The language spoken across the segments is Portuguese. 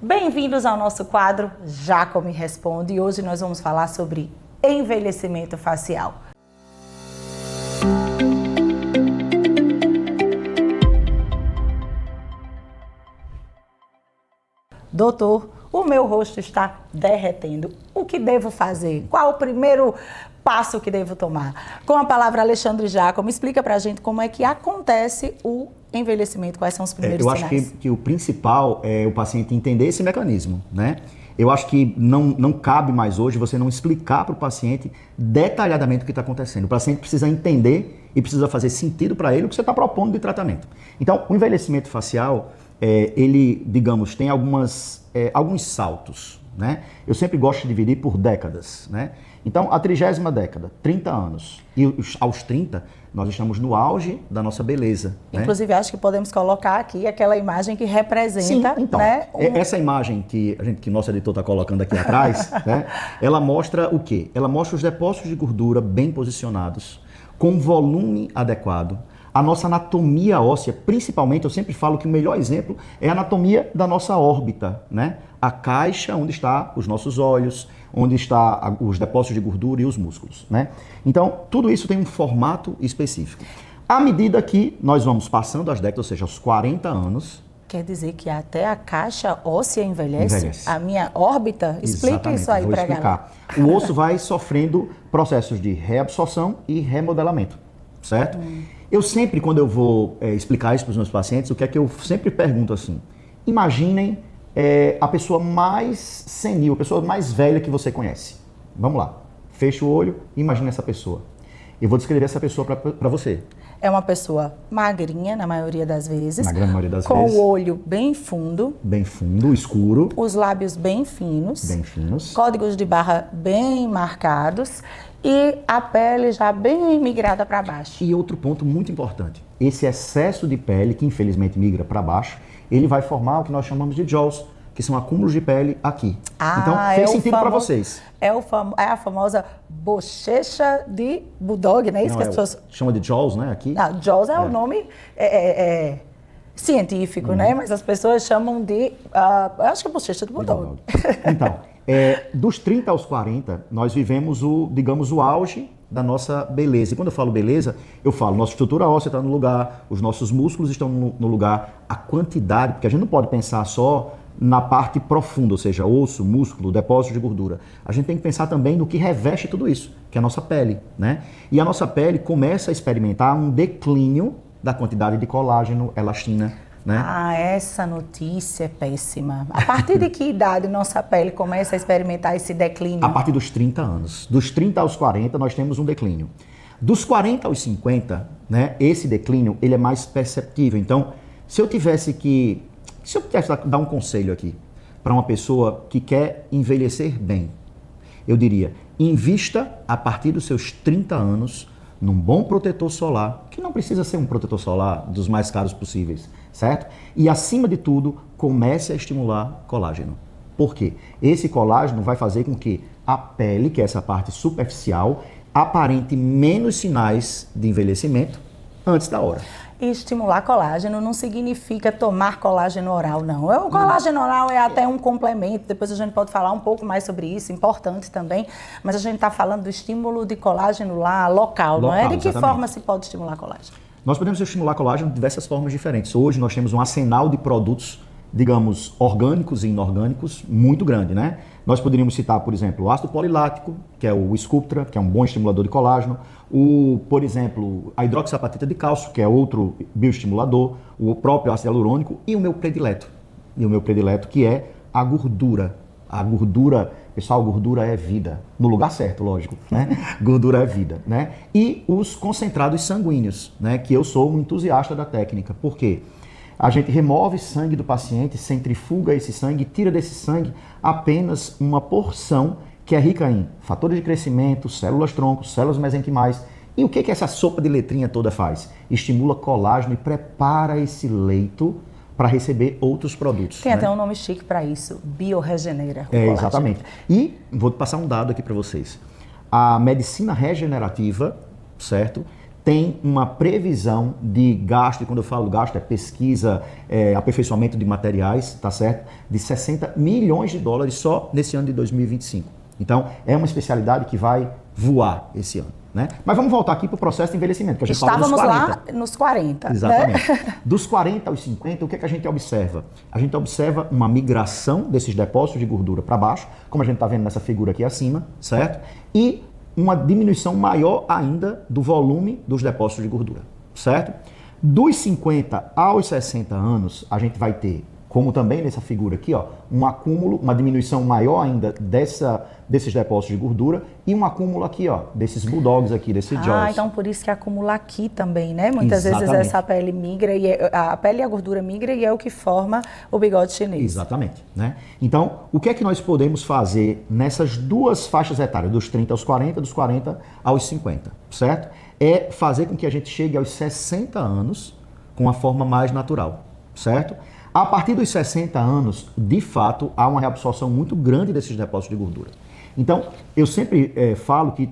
Bem-vindos ao nosso quadro Jaco Me Responde e hoje nós vamos falar sobre envelhecimento facial. Doutor, o meu rosto está derretendo. O que devo fazer? Qual o primeiro passo que devo tomar? Com a palavra, Alexandre Jaco, me explica pra gente como é que acontece o envelhecimento, quais são os primeiros sinais? Eu acho que o principal é o paciente entender esse mecanismo, né? Eu acho que não cabe mais hoje você não explicar para o paciente detalhadamente o que está acontecendo. O paciente precisa entender e precisa fazer sentido para ele o que você está propondo de tratamento. Então, o envelhecimento facial, ele, digamos, tem alguns saltos, né? Eu sempre gosto de dividir por décadas, né? Então, a 30ª década, 30 anos, e aos 30, nós estamos no auge da nossa beleza. Inclusive, acho que podemos colocar aqui aquela imagem que representa... Sim, então, né, essa imagem que nosso editor está colocando aqui atrás, né, ela mostra o quê? Ela mostra os depósitos de gordura bem posicionados, com volume adequado. A nossa anatomia óssea, principalmente, eu sempre falo que o melhor exemplo é a anatomia da nossa órbita, né? A caixa onde está os nossos olhos, onde está os depósitos de gordura e os músculos, né? Então, tudo isso tem um formato específico. À medida que nós vamos passando as décadas, ou seja, aos 40 anos... Quer dizer que até a caixa óssea envelhece? A minha órbita? Explica isso aí para a galera. O osso vai sofrendo processos de reabsorção e remodelamento, certo? Eu sempre, quando eu vou explicar isso para os meus pacientes, o que é que eu sempre pergunto assim? Imaginem a pessoa mais senil, a pessoa mais velha que você conhece. Vamos lá. Feche o olho e imagine essa pessoa. Eu vou descrever essa pessoa para você. É uma pessoa magrinha, na maioria das vezes. Na grande maioria das com vezes. Com o olho bem fundo. Bem fundo, escuro. Os lábios bem finos. Bem finos. Códigos de barra bem marcados. E a pele já bem migrada para baixo. E outro ponto muito importante. Esse excesso de pele, que infelizmente migra para baixo, ele vai formar o que nós chamamos de jowls, que são acúmulos de pele aqui. Então, fez sentido para vocês. É a famosa bochecha de bulldog, né? Isso que as pessoas... Chama de jaws, né? Aqui. Não, jaws é o nome científico, né? Mas as pessoas chamam de... eu acho que é bochecha de bulldog. Então, dos 30 aos 40, nós vivemos o auge da nossa beleza. E quando eu falo beleza, eu falo nossa estrutura óssea está no lugar, os nossos músculos estão no lugar, a quantidade, porque a gente não pode pensar só na parte profunda, ou seja, osso, músculo, depósito de gordura. A gente tem que pensar também no que reveste tudo isso, que é a nossa pele, né? E a nossa pele começa a experimentar um declínio da quantidade de colágeno, elastina, né? Essa notícia é péssima. A partir de que idade nossa pele começa a experimentar esse declínio? A partir dos 30 anos. Dos 30 aos 40, nós temos um declínio. Dos 40 aos 50, né, esse declínio ele é mais perceptível. Então, se eu tivesse dar um conselho aqui para uma pessoa que quer envelhecer bem, eu diria, invista a partir dos seus 30 anos num bom protetor solar, que não precisa ser um protetor solar dos mais caros possíveis, certo? E, acima de tudo, comece a estimular colágeno. Por quê? Esse colágeno vai fazer com que a pele, que é essa parte superficial, aparente menos sinais de envelhecimento antes da hora. E estimular colágeno não significa tomar colágeno oral, não. O colágeno oral é até um complemento, depois a gente pode falar um pouco mais sobre isso, importante também, mas a gente está falando do estímulo de colágeno lá local, não é? De que forma se pode estimular colágeno? Nós podemos estimular colágeno de diversas formas diferentes. Hoje nós temos um arsenal de produtos, digamos, orgânicos e inorgânicos muito grande, né? Nós poderíamos citar, por exemplo, o ácido polilático, que é o Sculptra, que é um bom estimulador de colágeno. Por exemplo, a hidroxiapatita de cálcio, que é outro bioestimulador. O próprio ácido hialurônico e o meu predileto. Que é a gordura. A gordura, pessoal, gordura é vida. No lugar certo, lógico, né? Gordura é vida, né? E os concentrados sanguíneos, né? Que eu sou um entusiasta da técnica. Por quê? A gente remove sangue do paciente, centrifuga esse sangue, tira desse sangue apenas uma porção que é rica em fatores de crescimento, células-tronco, células mesenquimais. E o que essa sopa de letrinha toda faz? Estimula colágeno e prepara esse leito para receber outros produtos. Tem até um nome chique para isso, biorregenera. Exatamente. E vou passar um dado aqui para vocês. A medicina regenerativa, certo? tem uma previsão de gasto, e quando eu falo gasto é pesquisa, aperfeiçoamento de materiais, tá certo? De 60 milhões de dólares só nesse ano de 2025. Então, é uma especialidade que vai voar esse ano, né? Mas vamos voltar aqui para o processo de envelhecimento, que a gente falou dos 40. Estávamos lá nos 40, exatamente. Né? Dos 40 aos 50, o que é que a gente observa? A gente observa uma migração desses depósitos de gordura para baixo, como a gente está vendo nessa figura aqui acima, certo? E uma diminuição maior ainda do volume dos depósitos de gordura, certo? Dos 50 aos 60 anos, a gente vai ter, como também nessa figura aqui, ó, um acúmulo, uma diminuição maior ainda desses depósitos de gordura e um acúmulo aqui, ó, desses bulldogs aqui, desses jaws. Então por isso que acumula aqui também, né? Muitas Exatamente. vezes essa pele migra, a pele e a gordura migra e é o que forma o bigode chinês. Exatamente, né? Então, o que é que nós podemos fazer nessas duas faixas etárias, dos 30 aos 40, dos 40 aos 50, certo? É fazer com que a gente chegue aos 60 anos com uma forma mais natural, certo? A partir dos 60 anos, de fato, há uma reabsorção muito grande desses depósitos de gordura. Então, eu sempre falo que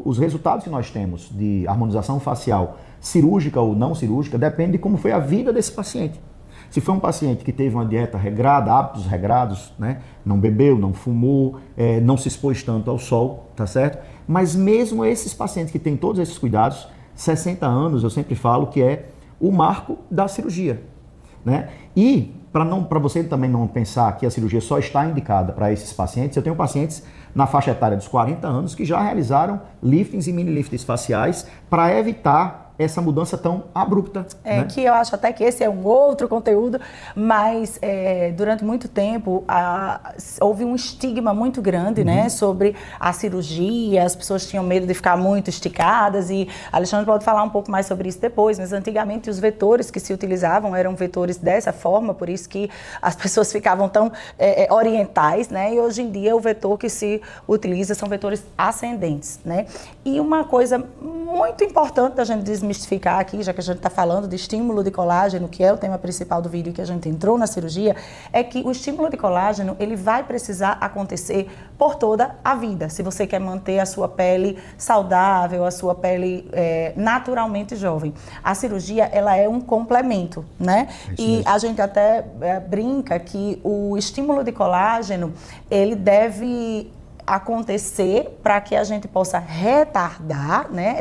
os resultados que nós temos de harmonização facial, cirúrgica ou não cirúrgica, depende de como foi a vida desse paciente. Se foi um paciente que teve uma dieta regrada, hábitos regrados, né? Não bebeu, não fumou, não se expôs tanto ao sol, tá certo? Mas mesmo esses pacientes que têm todos esses cuidados, 60 anos, eu sempre falo que é o marco da cirurgia, né? E para você também não pensar que a cirurgia só está indicada para esses pacientes, eu tenho pacientes na faixa etária dos 40 anos que já realizaram liftings e mini liftings faciais para evitar essa mudança tão abrupta. Né? Que eu acho até que esse é um outro conteúdo, mas durante muito tempo houve um estigma muito grande, né, sobre a cirurgia, as pessoas tinham medo de ficar muito esticadas e Alexandre pode falar um pouco mais sobre isso depois, mas antigamente os vetores que se utilizavam eram vetores dessa forma, por isso que as pessoas ficavam tão orientais, né, e hoje em dia o vetor que se utiliza são vetores ascendentes, né, e uma coisa muito importante da gente desmistificar aqui, já que a gente está falando de estímulo de colágeno, que é o tema principal do vídeo que a gente entrou na cirurgia, é que o estímulo de colágeno, ele vai precisar acontecer por toda a vida, se você quer manter a sua pele saudável, a sua pele naturalmente jovem. A cirurgia, ela é um complemento, né? E a gente até brinca que o estímulo de colágeno, ele deve acontecer para que a gente possa retardar, né,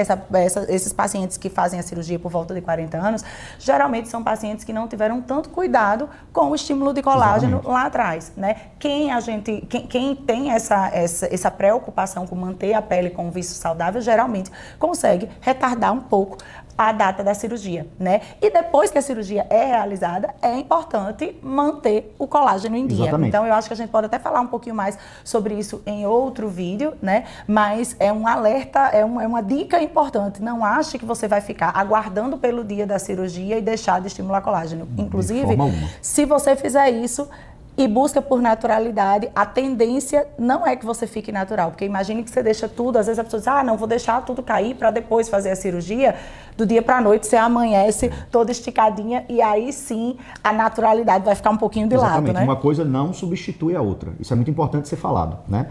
esses pacientes que fazem a cirurgia por volta de 40 anos, geralmente são pacientes que não tiveram tanto cuidado com o estímulo de colágeno lá atrás, né? Quem tem essa preocupação com manter a pele com um vício saudável, geralmente consegue retardar um pouco a data da cirurgia, né? E depois que a cirurgia é realizada, é importante manter o colágeno em dia. Exatamente. Então, eu acho que a gente pode até falar um pouquinho mais sobre isso em outro vídeo, né? Mas é um alerta, é uma dica importante. Não ache que você vai ficar aguardando pelo dia da cirurgia e deixar de estimular colágeno. Inclusive, se você fizer isso e busca por naturalidade, a tendência não é que você fique natural, porque imagine que você deixa tudo, às vezes a pessoa diz, não, vou deixar tudo cair para depois fazer a cirurgia, do dia para a noite você amanhece toda esticadinha e aí sim a naturalidade vai ficar um pouquinho de lado, né? Uma coisa não substitui a outra, isso é muito importante ser falado, né?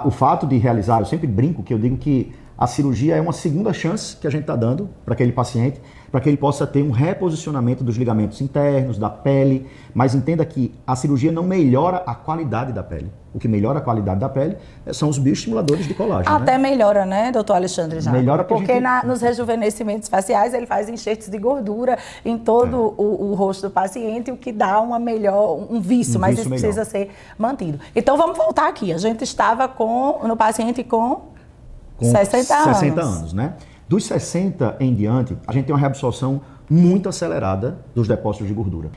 O fato de realizar, eu sempre brinco que eu digo que a cirurgia é uma segunda chance que a gente está dando para aquele paciente, para que ele possa ter um reposicionamento dos ligamentos internos, da pele, mas entenda que a cirurgia não melhora a qualidade da pele. O que melhora a qualidade da pele são os bioestimuladores de colágeno. Até melhora, né, doutor Alexandre? Já. Melhora porque nos rejuvenescimentos faciais ele faz enxertos de gordura em todo o rosto do paciente, o que dá um vício, mas isso precisa ser mantido. Então vamos voltar aqui. A gente estava no paciente com 60 anos, né? Dos 60 em diante, a gente tem uma reabsorção muito acelerada dos depósitos de gordura.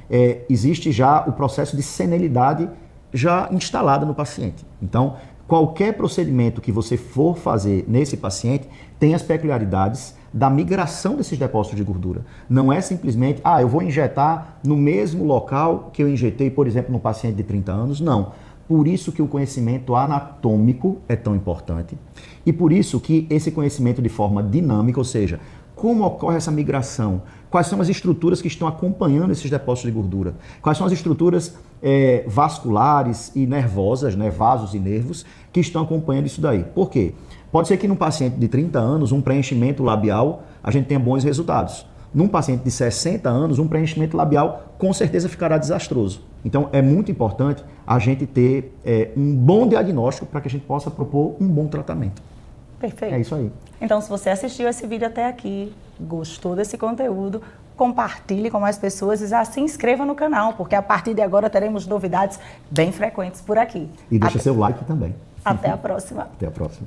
Existe já o processo de senilidade já instalado no paciente. Então, qualquer procedimento que você for fazer nesse paciente tem as peculiaridades da migração desses depósitos de gordura. Não é simplesmente, eu vou injetar no mesmo local que eu injetei, por exemplo, no paciente de 30 anos. Não. Por isso que o conhecimento anatômico é tão importante e por isso que esse conhecimento de forma dinâmica, ou seja, como ocorre essa migração, quais são as estruturas que estão acompanhando esses depósitos de gordura, quais são as estruturas vasculares e nervosas, né, vasos e nervos, que estão acompanhando isso daí. Por quê? Pode ser que num paciente de 30 anos, um preenchimento labial, a gente tenha bons resultados. Num paciente de 60 anos, um preenchimento labial com certeza ficará desastroso. Então, é muito importante a gente ter um bom diagnóstico para que a gente possa propor um bom tratamento. Perfeito. É isso aí. Então, se você assistiu esse vídeo até aqui, gostou desse conteúdo, compartilhe com mais pessoas e já se inscreva no canal, porque a partir de agora teremos novidades bem frequentes por aqui. E deixa seu like também. Até a próxima. Até a próxima.